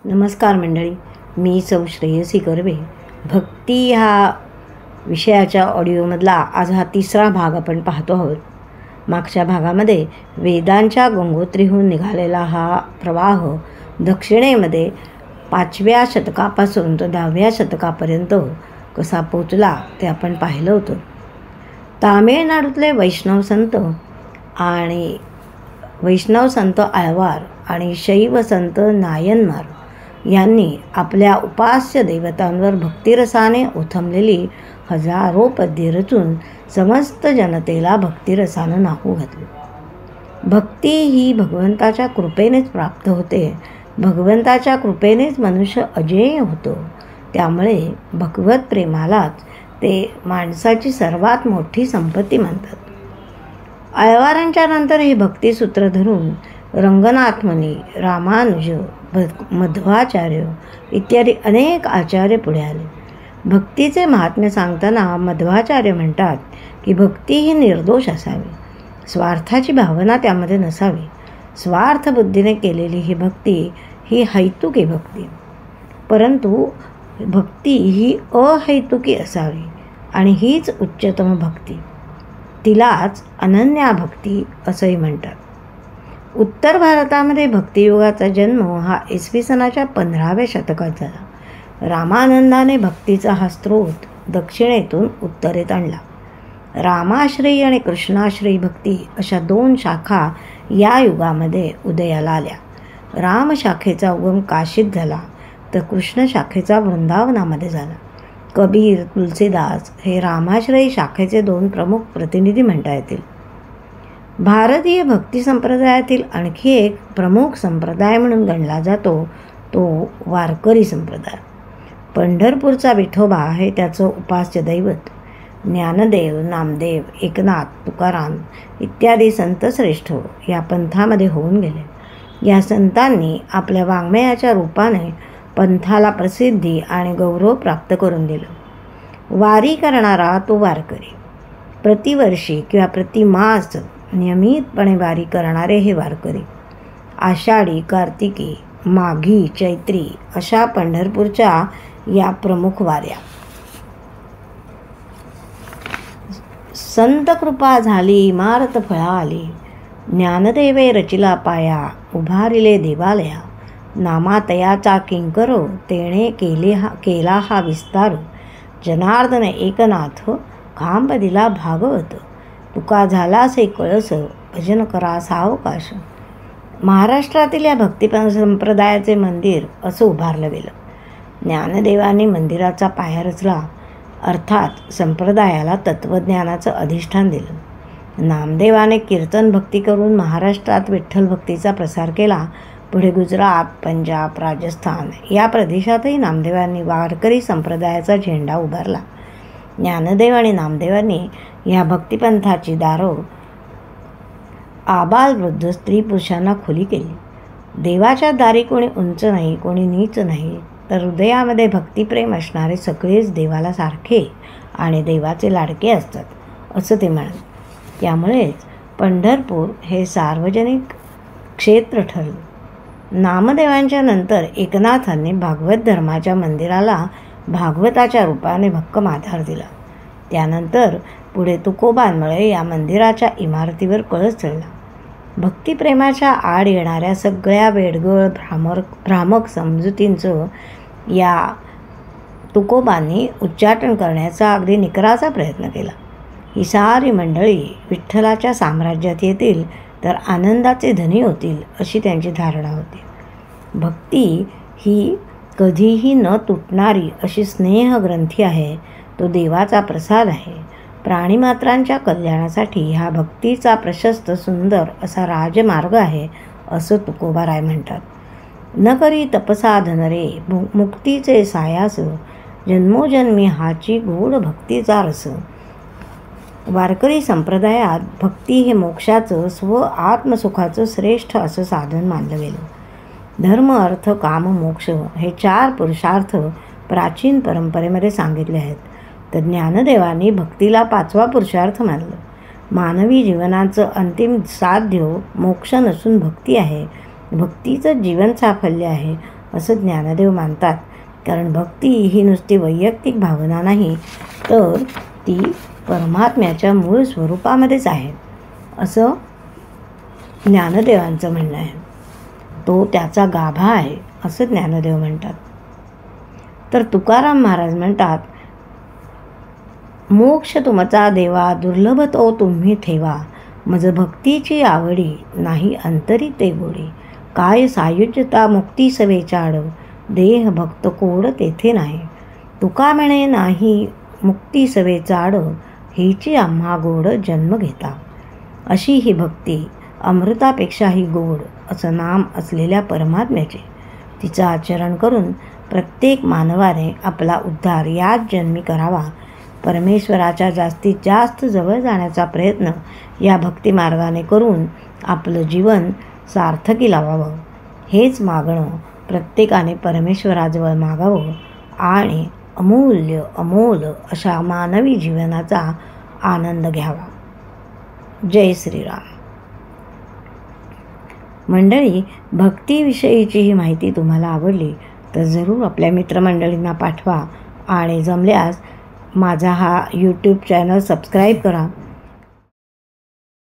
नमस्कार मंडळी, मी सौ श्रेयसी कर्वे. भक्ती ह्या विषयाच्या ऑडिओमधला आज हा तिसरा भाग आपण पाहतो आहोत. मागच्या भागामध्ये वेदांच्या गंगोत्रीहून निघालेला हा प्रवाह दक्षिणेमध्ये 5व्या शतकापासून तर 10व्या शतकापर्यंत कसा पोचला ते आपण पाहिलं होतं. तामिळनाडूतले वैष्णव संत आळवार आणि शैव संत नायनमार यांनी आपल्या उपास्य देवतांवर भक्तिरसाने ओथंबलेली हजारो पद्ये रचून समस्त जनतेला भक्तिरसानं न्हाऊ घातली. भक्ती ही भगवंताच्या कृपेनेच प्राप्त होते. भगवंताच्या कृपेनेच मनुष्य अजेय होतो. त्यामुळे भगवत प्रेमालाच ते माणसाची सर्वात मोठी संपत्ती मानतात. आळवारांच्या नंतर हे भक्तिसूत्र धरून रंगनाथ मुनी, रामानुज, मध्वाचार्य इत्यादी अनेक आचार्य पुढे आले. भक्तीचे महात्म्य सांगताना मध्वाचार्य म्हणतात की भक्ती ही निर्दोष असावी, स्वार्थाची भावना त्यामध्ये नसावी. स्वार्थ बुद्धीने केलेली ही भक्ती ही हैतुकी भक्ती, परंतु भक्ती ही अहैतुकी असावी आणि हीच उच्चतम भक्ती. तिलाच अनन्या भक्ती असंही म्हणतात. उत्तर भारतामध्ये भक्तियुगाचा जन्म हा इसवी सनाच्या 15व्या शतकात झाला. रामानंदाने भक्तीचा हा स्रोत दक्षिणेतून उत्तरेत आणला. रामाश्रयी आणि कृष्णाश्रयी भक्ती अशा 2 शाखा या युगामध्ये उदयाला आल्या. राम शाखेचा उगम काशीत झाला तर कृष्ण शाखेचा वृंदावनामध्ये झाला. कबीर, तुलसीदास हे रामाश्रयी शाखेचे 2 प्रमुख प्रतिनिधी म्हणता येतील. भारतीय भक्ती संप्रदायातील आणखी एक प्रमुख संप्रदाय म्हणून गणला जातो तो वारकरी संप्रदाय. पंढरपूरचा विठोबा हे त्याचं उपास्य दैवत. ज्ञानदेव, नामदेव, एकनाथ, तुकाराम इत्यादी संतश्रेष्ठ या पंथामध्ये होऊन गेले. या संतांनी आपल्या वाङ्मयाच्या रूपाने पंथाला प्रसिद्धी आणि गौरव प्राप्त करून दिलं. वारी करणारा तो वारकरी. प्रतिवर्षी किंवा प्रतिमास नियमितपणे वारी करणारे हे वारकरी. आषाढी, कार्तिकी, माघी, चैत्री अशा पंढरपूरच्या या प्रमुख वाऱ्या. संत कृपा झाली, इमारत फळा आली, ज्ञानदेवे रचिला पाया, उभारिले देवालया, नामातयाचा किंकरो, तेणे केला हा विस्तार, जनार्दन एकनाथ, खांब दिला भागवत, तुका झालासे कळस, भजन करा सावकाश. महाराष्ट्रातील या भक्ती संप्रदायाचे मंदिर असं उभारलं गेलं. ज्ञानदेवांनी मंदिराचा पाया रचला, अर्थात संप्रदायाला तत्त्वज्ञानाचं अधिष्ठान दिलं. नामदेवाने कीर्तन भक्ती करून महाराष्ट्रात विठ्ठल भक्तीचा प्रसार केला. पुढे गुजरात, पंजाब, राजस्थान या प्रदेशातही नामदेवांनी वारकरी संप्रदायाचा झेंडा उभारला. ज्ञानदेव आणि नामदेवांनी ह्या भक्तिपंथाची दारं आबाल वृद्ध स्त्री पुरुषांना खुली केली. देवाच्या दारी कोणी उंच नाही, कोणी नीच नाही, तर हृदयामध्ये भक्तिप्रेम असणारे सगळेच देवाला सारखे आणि देवाचे लाडके असतात असं ते म्हणत. त्यामुळेच पंढरपूर हे सार्वजनिक क्षेत्र ठरलं. नामदेवांच्या नंतर एकनाथांनी भागवत धर्माच्या मंदिराला भागवताच्या रूपाने भक्कम आधार दिला. त्यानंतर पुढे तुकोबांमुळे या मंदिराच्या इमारतीवर कळस चढला. भक्तिप्रेमाच्या आड येणाऱ्या सगळ्या वेडगळ भ्रामक समजुतींचं या तुकोबांनी उच्चाटन करण्याचा अगदी निकराचा प्रयत्न केला. ही सारी मंडळी विठ्ठलाच्या साम्राज्यात येतील तर आनंदाचे धनी होतील अशी त्यांची धारणा होती. भक्ती ही कधीही न तुटणारी अशी स्नेहग्रंथी आहे. तो देवाचा प्रसाद आहे. प्राणीमात्रांच्या कल्याणासाठी ह्या भक्तीचा प्रशस्त सुंदर असा राजमार्ग आहे असं तुकोबाराय म्हणतात. न करी तपसा धनरे, मुक्तीचे सायास, जन्मोजन्मी हाची गोड भक्तीचा रस. वारकरी संप्रदायात भक्ती हे मोक्षाचं आत्मसुखाचं श्रेष्ठ असं साधन मानलं गेलं. धर्म, अर्थ, काम, मोक्ष हे 4 पुरुषार्थ प्राचीन परंपरेमध्ये सांगितले आहेत. तर ज्ञानदेवांनी भक्तीला 5वा पुरुषार्थ मानलं. मानवी जीवनाचं अंतिम साध्य मोक्ष नसून भक्ती आहे. भक्तीचं जीवन साफल्य आहे असं ज्ञानदेव मानतात. कारण भक्ती ही नुसती वैयक्तिक भावना नाही, तर ती परमात्म्याच्या मूळ स्वरूपामध्येच आहे असं ज्ञानदेवांचं म्हणणं आहे. तो त्याचा गाभा आहे असं ज्ञानदेव म्हणतात. तर तुकाराम महाराज म्हणतात, मोक्ष तुमचा देवा दुर्लभ तो तुम्ही ठेवा, मज भक्तीची आवडी नाही अंतरी ते गोडी, काय सायुज्यता मुक्ती सवेचाड, देह भक्त कोड तेथे नाही, तुका म्हणे नाही मुक्ती सवेचाड, हिची आम्हा गोड जन्म घेता. अशी ही भक्ती अमृतापेक्षाही गोड असं नाम असलेल्या परमात्म्याचे, तिचं आचरण करून प्रत्येक मानवाने आपला उद्धार याच जन्मी करावा. परमेश्वराच्या जास्तीत जास्त जवळ जाण्याचा प्रयत्न या भक्तिमार्गाने करून आपलं जीवन सार्थकी लावावं. हेच मागणं प्रत्येकाने परमेश्वराजवळ मागावं आणि अमूल्य अमोल अशा मानवी जीवनाचा आनंद घ्यावा. जय श्रीराम. मंडळी, भक्तीविषयीची ही माहिती तुम्हाला आवडली तर जरूर आपल्या मित्रमंडळींना पाठवा आणि जमल्यास माझा हा यूट्यूब चॅनल सबस्क्राईब करा.